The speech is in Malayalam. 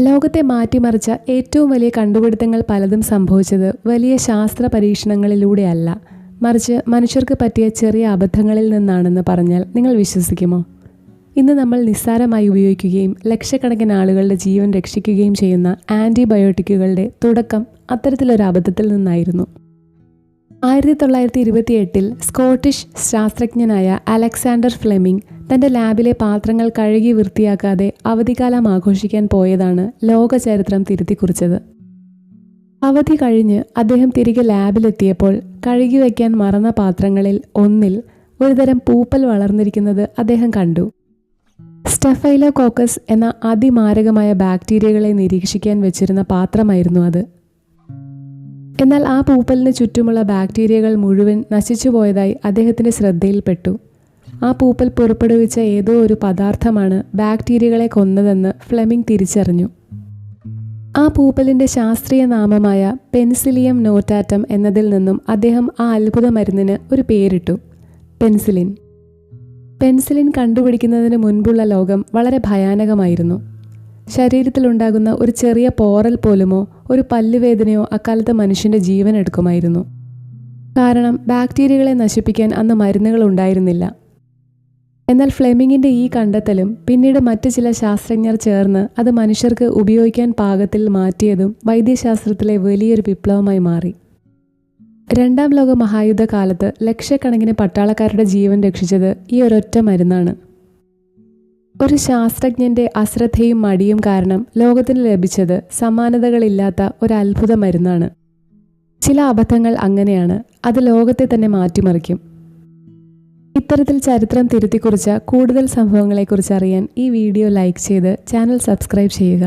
ലോകത്തെ മാറ്റിമറിച്ച ഏറ്റവും വലിയ കണ്ടുപിടുത്തങ്ങൾ പലതും സംഭവിച്ചത് വലിയ ശാസ്ത്ര പരീക്ഷണങ്ങളിലൂടെയല്ല, മറിച്ച് മനുഷ്യർക്ക് പറ്റിയ ചെറിയ അബദ്ധങ്ങളിൽ നിന്നാണെന്ന് പറഞ്ഞാൽ നിങ്ങൾ വിശ്വസിക്കുമോ? ഇന്ന് നമ്മൾ നിസ്സാരമായി ഉപയോഗിക്കുകയും ലക്ഷക്കണക്കിന് ആളുകളുടെ ജീവൻ രക്ഷിക്കുകയും ചെയ്യുന്ന ആൻറ്റിബയോട്ടിക്കുകളുടെ തുടക്കം അത്തരത്തിലൊരു അബദ്ധത്തിൽ നിന്നായിരുന്നു. 1928 സ്കോട്ടിഷ് ശാസ്ത്രജ്ഞനായ അലക്സാണ്ടർ ഫ്ലെമിംഗ് തൻ്റെ ലാബിലെ പാത്രങ്ങൾ കഴുകി വൃത്തിയാക്കാതെ അവധിക്കാലം ആഘോഷിക്കാൻ പോയതാണ് ലോക ചരിത്രം തിരുത്തിക്കുറിച്ചത്. അവധി കഴിഞ്ഞ് അദ്ദേഹം തിരികെ ലാബിലെത്തിയപ്പോൾ കഴുകി വയ്ക്കാൻ മറന്ന പാത്രങ്ങളിൽ ഒന്നിൽ ഒരുതരം പൂപ്പൽ വളർന്നിരിക്കുന്നത് അദ്ദേഹം കണ്ടു. സ്റ്റഫൈലോകോക്കസ് എന്ന അതിമാരകമായ ബാക്ടീരിയകളെ നിരീക്ഷിക്കാൻ വെച്ചിരുന്ന പാത്രമായിരുന്നു അത്. എന്നാൽ ആ പൂപ്പലിന് ചുറ്റുമുള്ള ബാക്ടീരിയകൾ മുഴുവൻ നശിച്ചുപോയതായി അദ്ദേഹത്തിൻ്റെ ശ്രദ്ധയിൽപ്പെട്ടു. ആ പൂപ്പൽ പുറപ്പെടുവിച്ച ഏതോ ഒരു പദാർത്ഥമാണ് ബാക്ടീരിയകളെ കൊന്നതെന്ന് ഫ്ലെമിംഗ് തിരിച്ചറിഞ്ഞു. ആ പൂപ്പലിൻ്റെ ശാസ്ത്രീയ നാമമായ പെൻസിലിയം നോട്ടാറ്റം എന്നതിൽ നിന്നും അദ്ദേഹം ആ അത്ഭുത മരുന്നിന് ഒരു പേരിട്ടു: പെൻസിലിൻ. പെൻസിലിൻ കണ്ടുപിടിക്കുന്നതിന് മുൻപുള്ള ലോകം വളരെ ഭയാനകമായിരുന്നു. ശരീരത്തിലുണ്ടാകുന്ന ഒരു ചെറിയ പോറൽ പോലുമോ ഒരു പല്ലുവേദനയോ അക്കാലത്ത് മനുഷ്യൻ്റെ ജീവൻ എടുക്കുമായിരുന്നു. കാരണം ബാക്ടീരിയകളെ നശിപ്പിക്കാൻ അന്ന് മരുന്നുകൾ ഉണ്ടായിരുന്നില്ല. എന്നാൽ ഫ്ലെമിങ്ങിൻ്റെ ഈ കണ്ടെത്തലും പിന്നീട് മറ്റ് ചില ശാസ്ത്രജ്ഞർ ചേർന്ന് അത് മനുഷ്യർക്ക് ഉപയോഗിക്കാൻ പാകത്തിൽ മാറ്റിയതും വൈദ്യശാസ്ത്രത്തിലെ വലിയൊരു വിപ്ലവമായി മാറി. രണ്ടാം ലോക മഹായുദ്ധകാലത്ത് ലക്ഷക്കണക്കിന് പട്ടാളക്കാരുടെ ജീവൻ രക്ഷിച്ചത് ഈ ഒരൊറ്റ മരുന്നാണ്. ഒരു ശാസ്ത്രജ്ഞൻ്റെ അശ്രദ്ധയും മടിയും കാരണം ലോകത്തിന് ലഭിച്ചത് സമാനതകളില്ലാത്ത ഒരു അത്ഭുത മരുന്നാണ്. ചില അബദ്ധങ്ങൾ അങ്ങനെയാണ്, അത് ലോകത്തെ തന്നെ മാറ്റിമറിക്കും. ഇത്തരത്തിൽ ചരിത്രം തിരുത്തിക്കുറിച്ച കൂടുതൽ സംഭവങ്ങളെക്കുറിച്ച് അറിയാൻ ഈ വീഡിയോ ലൈക്ക് ചെയ്ത് ചാനൽ സബ്സ്ക്രൈബ് ചെയ്യുക.